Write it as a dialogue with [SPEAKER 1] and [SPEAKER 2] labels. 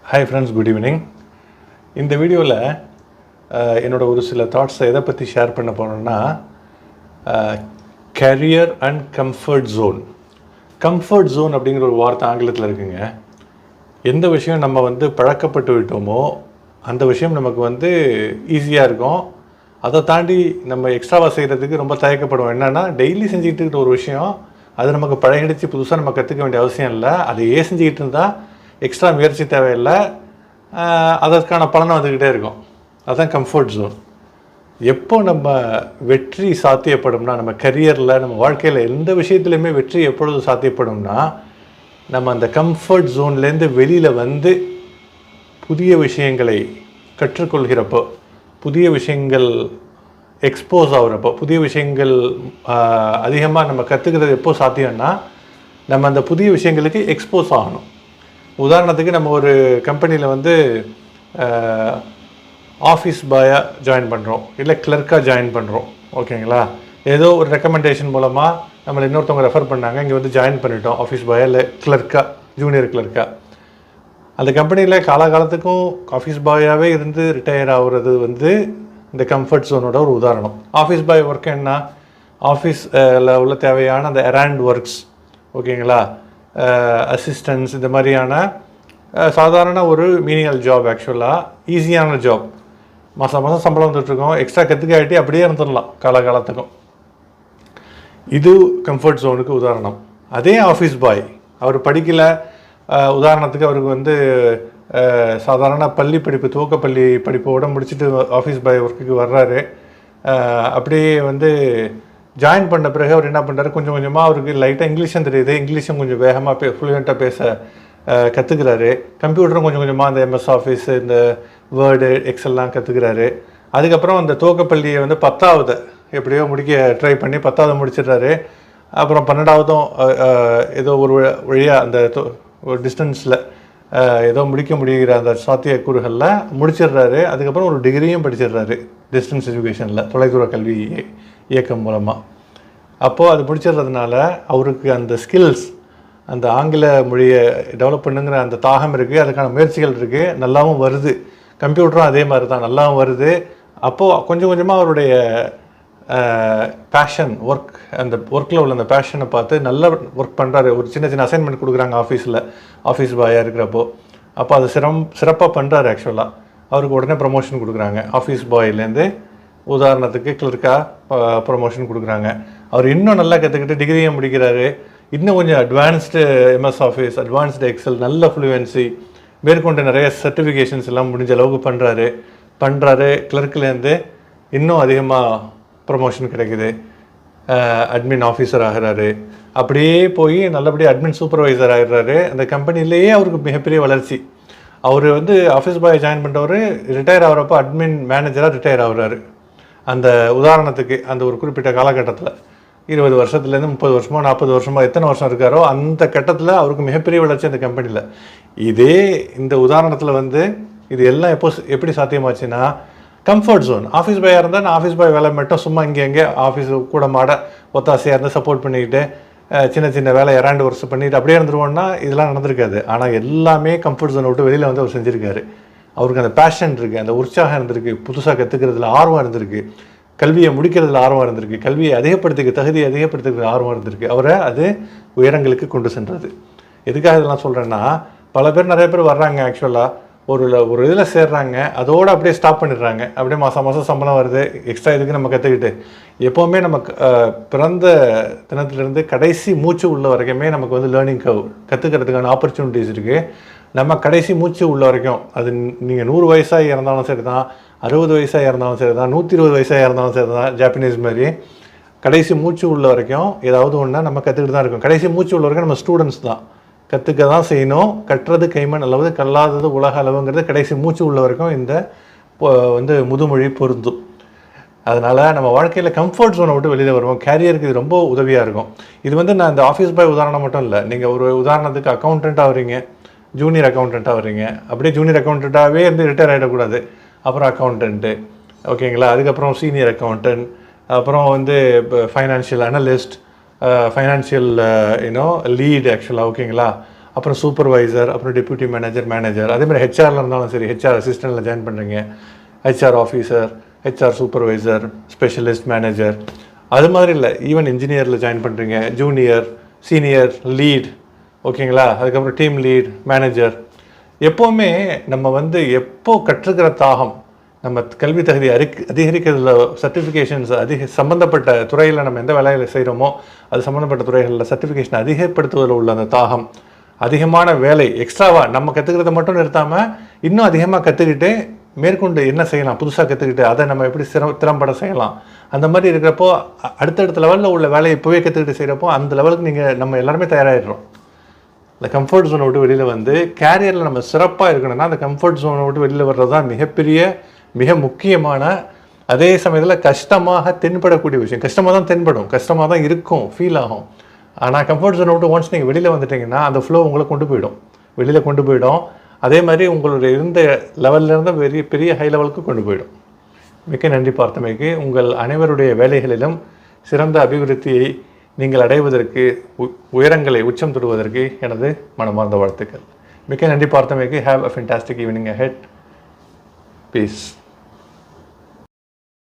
[SPEAKER 1] Hi friends, good evening. இந்த வீடியோவில் என்னோட ஒரு சில தாட்ஸை எதை பற்றி ஷேர் பண்ண போனோம்னா, career and comfort zone. Comfort zone அப்படிங்கிற ஒரு வார்த்தை ஆங்கிலத்தில் இருக்குங்க. எந்த விஷயம் நம்ம பழக்கப்பட்டு விட்டோமோ அந்த விஷயம் நமக்கு ஈஸியாக இருக்கும். அதை தாண்டி நம்ம எக்ஸ்ட்ராவாக செய்கிறதுக்கு ரொம்ப தயக்கப்படுவோம். என்னென்னா, டெய்லி செஞ்சுக்கிட்டு இருக்கிற ஒரு விஷயம் அது நமக்கு பழகிடுச்சு, புதுசாக நம்ம கற்றுக்க வேண்டிய அவசியம் இல்லை. அதையே செஞ்சுக்கிட்டு இருந்தால் எக்ஸ்ட்ரா முயற்சி தேவையில்லை, அதற்கான பலனும் வந்துக்கிட்டே இருக்கும். அதுதான் கம்ஃபர்ட் ஜோன். எப்போ நம்ம வெற்றி சாத்தியப்படும்னா, நம்ம கரியரில், நம்ம வாழ்க்கையில் எந்த விஷயத்துலையுமே வெற்றி எப்பொழுது சாத்தியப்படும்னா, நம்ம அந்த கம்ஃபர்ட் ஜோன்லேருந்து வெளியில் புதிய விஷயங்களை கற்றுக்கொள்கிறப்போ, புதிய விஷயங்கள் எக்ஸ்போஸ் ஆகுறப்போ, புதிய விஷயங்கள் அதிகமாக நம்ம கற்றுக்கிறது எப்போ சாத்தியம்னா, நம்ம அந்த புதிய விஷயங்களுக்கு எக்ஸ்போஸ் ஆகணும். உதாரணத்துக்கு, நம்ம ஒரு கம்பெனியில் ஆஃபீஸ் பாயாக ஜாயின் பண்ணுறோம், இல்லை கிளர்க்காக ஜாயின் பண்ணுறோம். ஓகேங்களா? ஏதோ ஒரு ரெக்கமெண்டேஷன் மூலமாக நம்மளை இன்னொருத்தவங்க ரெஃபர் பண்ணாங்க, இங்கே ஜாயின் பண்ணிட்டோம் ஆஃபீஸ் பாயாக, இல்லை கிளர்க்காக, ஜூனியர் கிளர்க்காக. அந்த கம்பெனியில் காலகாலத்துக்கும் ஆஃபீஸ் பாயாகவே இருந்து ரிட்டையர் ஆகுறது இந்த கம்ஃபர்ட் ஜோனோட ஒரு உதாரணம். ஆஃபீஸ் பாய் ஒர்க் என்ன, ஆஃபீஸில் உள்ள தேவையான அந்த எராண்ட் ஒர்க்ஸ், ஓகேங்களா, அசிஸ்டன்ஸ், இந்த மாதிரியான சாதாரண ஒரு மீனியல் ஜாப், ஆக்சுவலாக ஈஸியான ஜாப். மாதம் மாதம் சம்பளம் வந்துட்டுருக்கோம், எக்ஸ்ட்ரா கற்றுக்காட்டி அப்படியே இருந்துடலாம் காலகாலத்துக்கும். இது கம்ஃபர்ட் ஜோனுக்கு உதாரணம். அதே ஆஃபீஸ் பாய், அவர் படிக்கலை, உதாரணத்துக்கு அவருக்கு சாதாரண பள்ளி படிப்பு, துவக்கப்பள்ளி படிப்போடு முடிச்சுட்டு ஆஃபீஸ் பாய் ஒர்க்குக்கு வர்றாரு. அப்படியே ஜாயின் பண்ண பிறகு அவர் என்ன பண்ணுறாரு, கொஞ்சம் கொஞ்சமாக அவருக்கு லைட்டாக இங்கிலீஷும் தெரியுது, இங்கிலீஷும் கொஞ்சம் வேகமாக ஃப்ளூயண்ட்டாக பேச கற்றுக்கிறாரு. கம்ப்யூட்டரும் கொஞ்சம் கொஞ்சமாக அந்த எம்எஸ் ஆஃபீஸ், இந்த வேர்டு, எக்ஸல்லாம் கற்றுக்கிறாரு. அதுக்கப்புறம் அந்த துவக்கப்பள்ளியை 10வது எப்படியோ முடிக்க ட்ரை பண்ணி 10வது முடிச்சிடுறாரு. அப்புறம் 12வதும் ஏதோ ஒரு வழியாக அந்த ஒரு டிஸ்டன்ஸில் ஏதோ முடிக்க முடிகிற அந்த சாத்தியக்கூறுகளில் முடிச்சிடுறாரு. அதுக்கப்புறம் ஒரு டிகிரியும் படிச்சிடுறாரு டிஸ்டன்ஸ் எஜுகேஷனில், தொலைதூர கல்வி இயக்கம் மூலமாக. அப்போது அது முடிச்சிடுறதுனால அவருக்கு அந்த ஸ்கில்ஸ், அந்த ஆங்கில மொழியை டெவலப் பண்ணுங்கிற அந்த தாகம் இருக்குது, அதுக்கான முயற்சிகள் இருக்குது, நல்லாவும் வருது. கம்ப்யூட்டரும் அதே மாதிரி தான், நல்லாவும் வருது. அப்போது கொஞ்சம் கொஞ்சமாக அவருடைய பேஷன், ஒர்க், அந்த ஒர்க்கில் உள்ள அந்த பேஷனை பார்த்து நல்லா ஒர்க் பண்ணுறாரு. ஒரு சின்ன சின்ன அசைன்மெண்ட் கொடுக்குறாங்க ஆஃபீஸில், ஆஃபீஸ் பாயாக இருக்கிறப்போ. அப்போ அது சிறப்பாக பண்ணுறாரு. ஆக்சுவலாக அவருக்கு உடனே ப்ரமோஷன் கொடுக்குறாங்க. ஆஃபீஸ் பாயிலேருந்து உதாரணத்துக்கு கிளர்க்காக ப்ரமோஷன் கொடுக்குறாங்க. அவர் இன்னும் நல்லா கற்றுக்கிட்டு டிகிரியை முடிக்கிறாரு. இன்னும் கொஞ்சம் advanced MS Office, advanced Excel, நல்ல ஃப்ளூயன்சி, மேற்கொண்டு நிறைய சர்டிஃபிகேஷன்ஸ் எல்லாம் முடிஞ்ச அளவுக்கு பண்ணுறாரு. கிளர்க்லேருந்து இன்னும் அதிகமாக ப்ரமோஷன் கிடைக்குது, அட்மின் ஆஃபீஸர் ஆகிறாரு. அப்படியே போய் நல்லபடியாக அட்மின் சூப்பர்வைசர் ஆகிடுறாரு. அந்த கம்பெனிலேயே அவருக்கு மிகப்பெரிய வளர்ச்சி. அவர் ஆஃபீஸ் பாய் ஜாயின் பண்ணுறவர் ரிட்டையர் ஆகிறப்போ அட்மின் மேனேஜராக ரிட்டையர் ஆகுறாரு. அந்த உதாரணத்துக்கு அந்த ஒரு குறிப்பிட்ட காலகட்டத்தில் 20 வருஷத்துலேருந்து 30 வருஷமோ 40 வருஷமோ எத்தனை வருஷம் இருக்காரோ அந்த கட்டத்தில் அவருக்கு மிகப்பெரிய வளர்ச்சி அந்த கம்பெனியில். இதே இந்த உதாரணத்தில் இது எல்லாம் எப்படி சாத்தியமாச்சுன்னா, கம்ஃபர்ட் ஜோன். ஆஃபீஸ் பாயாக இருந்தால் நான் ஆஃபீஸ் பாய் வேலை மட்டும் சும்மா இங்கே ஆஃபீஸ் கூட மாட ஒத்தாசையாக இருந்து சப்போர்ட் பண்ணிக்கிட்டு சின்ன சின்ன வேலை எராண்டு ஒர்க்ஸ் பண்ணிட்டு அப்படியே இருந்துருவோன்னா இதெல்லாம் நடந்திருக்காது. ஆனால் எல்லாமே கம்ஃபர்ட் ஜோனை விட்டு வெளியில் அவர் செஞ்சுருக்காரு. அவருக்கு அந்த பேஷன் இருக்குது, அந்த உற்சாகம் இருந்திருக்கு, புதுசாக கற்றுக்கிறதுல ஆர்வம் இருந்திருக்கு, கல்வியை முடிக்கிறதுல ஆர்வம் இருந்திருக்கு, கல்வியை தகுதியை அதிகப்படுத்துக்கிற ஆர்வம் இருந்திருக்கு. அவரை அது உயரங்களுக்கு கொண்டு சென்றது. எதுக்காக இதெல்லாம் சொல்கிறேன்னா, நிறைய பேர் வர்றாங்க, ஆக்சுவலாக ஒரு இதில் சேர்றாங்க, அதோடு அப்படியே ஸ்டாப் பண்ணிடுறாங்க. அப்படியே மாதம் சம்பளம் வருது, எக்ஸ்ட்ரா இதுக்கு நம்ம கற்றுக்கிட்டு எப்போவுமே நம்ம பிறந்த தினத்துலேருந்து கடைசி மூச்சு உள்ள வரைக்குமே நமக்கு லேர்னிங் கர்வ், கற்றுக்கிறதுக்கான ஆப்பர்ச்சுனிட்டிஸ் இருக்குது. நம்ம கடைசி மூச்சு உள்ள வரைக்கும், அது நீங்கள் 100 வயசாக இறந்தாலும் சரி தான், 60 வயசாக இறந்தாலும் சரி தான், 120 வயசாக இறந்தாலும் சரி தான், ஜாப்பனீஸ் மாதிரி கடைசி மூச்சு உள்ள வரைக்கும் ஏதாவது ஒன்று நம்ம கற்றுக்கிட்டு தான் இருக்கும். கடைசி மூச்சு உள்ள வரைக்கும் நம்ம ஸ்டூடெண்ட்ஸ் தான், கற்றுக்க தான் செய்யணும். கற்றது கைமண் அளவு, கல்லாதது உலக அளவுங்கிறது கடைசி மூச்சு உள்ள வரைக்கும் இந்த முதுமொழி பொருந்தும். அதனால் நம்ம வாழ்க்கையில் கம்ஃபர்ட் ஜோனை விட்டு வெளியில் வருவோம். கேரியருக்கு இது ரொம்ப உதவியாக இருக்கும். இது நான் இந்த ஆஃபீஸ் பாய் உதாரணம் மட்டும் இல்லை. நீங்கள் ஒரு உதாரணத்துக்கு அக்கௌண்டண்ட்டாக வரீங்க, ஜூனியர் அக்கௌண்டண்ட்டாக வரீங்க, அப்படியே ஜூனியர் அக்கௌண்டண்ட்டாகவே ரிட்டையர் ஆகிடக்கூடாது. அப்புறம் அக்கௌண்டண்ட்டு, ஓகேங்களா, அதுக்கப்புறம் சீனியர் அக்கௌண்டன்ட், அப்புறம் ஃபைனான்ஷியல் அனலிஸ்ட், ஃபைனான்ஷியல் லீட், ஆக்சுவலாக, ஓகேங்களா. அப்புறம் சூப்பர்வைசர், அப்புறம் டெப்யூட்டி மேனேஜர், அதே மாதிரி ஹெச்ஆரில் இருந்தாலும் சரி, ஹெச்ஆர் அசிஸ்டண்ட்டில் ஜாயின் பண்ணுறீங்க, HR officer, HR supervisor, specialist, manager, அது மாதிரி இல்லை, ஈவன் இன்ஜினியரில் ஜாயின் பண்ணுறீங்க, ஜூனியர், சீனியர், லீட், ஓகேங்களா, அதுக்கப்புறம் டீம் லீட், மேனேஜர். எப்போவுமே நம்ம எப்போ கற்றுக்கிற தாகம், நம்ம கல்வி தகுதி அதிகரிக்கிறதுல சர்டிஃபிகேஷன்ஸ் சம்மந்தப்பட்ட துறையில் நம்ம எந்த வேலையில் செய்கிறோமோ அது சம்மந்தப்பட்ட துறைகளில் சர்டிஃபிகேஷன் அதிகப்படுத்துவதில் உள்ள அந்த தாகம், அதிகமான வேலை எக்ஸ்ட்ராவாக நம்ம கற்றுக்கிறத மட்டும் நிறுத்தாமல் இன்னும் அதிகமாக கற்றுக்கிட்டு மேற்கொண்டு என்ன செய்யலாம், புதுசாக கற்றுக்கிட்டு அதை நம்ம எப்படி திறம்பட செய்யலாம், அந்த மாதிரி இருக்கிறப்போ அடுத்தடுத்த லெவலில் உள்ள வேலையை இப்போவே கற்றுக்கிட்டு செய்கிறப்போ அந்த லெவலுக்கு நம்ம எல்லாருமே தயாராகிடுறோம். இந்த கம்ஃபர்ட் ஜோனை விட்டு வெளியில் கேரியரில் நம்ம சிறப்பாக இருக்கணும்னா அந்த கம்ஃபர்ட் ஜோனை விட்டு வெளியில் வர்றது தான் மிக முக்கியமான, அதே சமயத்தில் கஷ்டமாக தென்படக்கூடிய விஷயம். கஷ்டமாக தான் தென்படும், கஷ்டமாக தான் இருக்கும், ஃபீல் ஆகும். ஆனால் கம்ஃபர்ட் ஜோனை விட்டு ஒன்ஸ் நீங்கள் வெளியில் வந்துட்டீங்கன்னா அந்த ஃப்ளோ உங்களை வெளியில் கொண்டு போயிடும். அதே மாதிரி உங்களுடைய இருந்த லெவல்லேருந்து பெரிய ஹை லெவலுக்கு கொண்டு போயிடும். மிக்க நன்றி பார்த்தமைக்கு. உங்கள் அனைவருடைய வேலைகளிலும் சிறந்த அபிவிருத்தியை நீங்கள் அடைவதற்கு, உயரங்களை உச்சம் தொடுவதற்கு எனது மனமார்ந்த வாழ்த்துக்கள். மிக்க நன்றி பார்த்தமைக்கு. Have a fantastic evening ahead. Peace.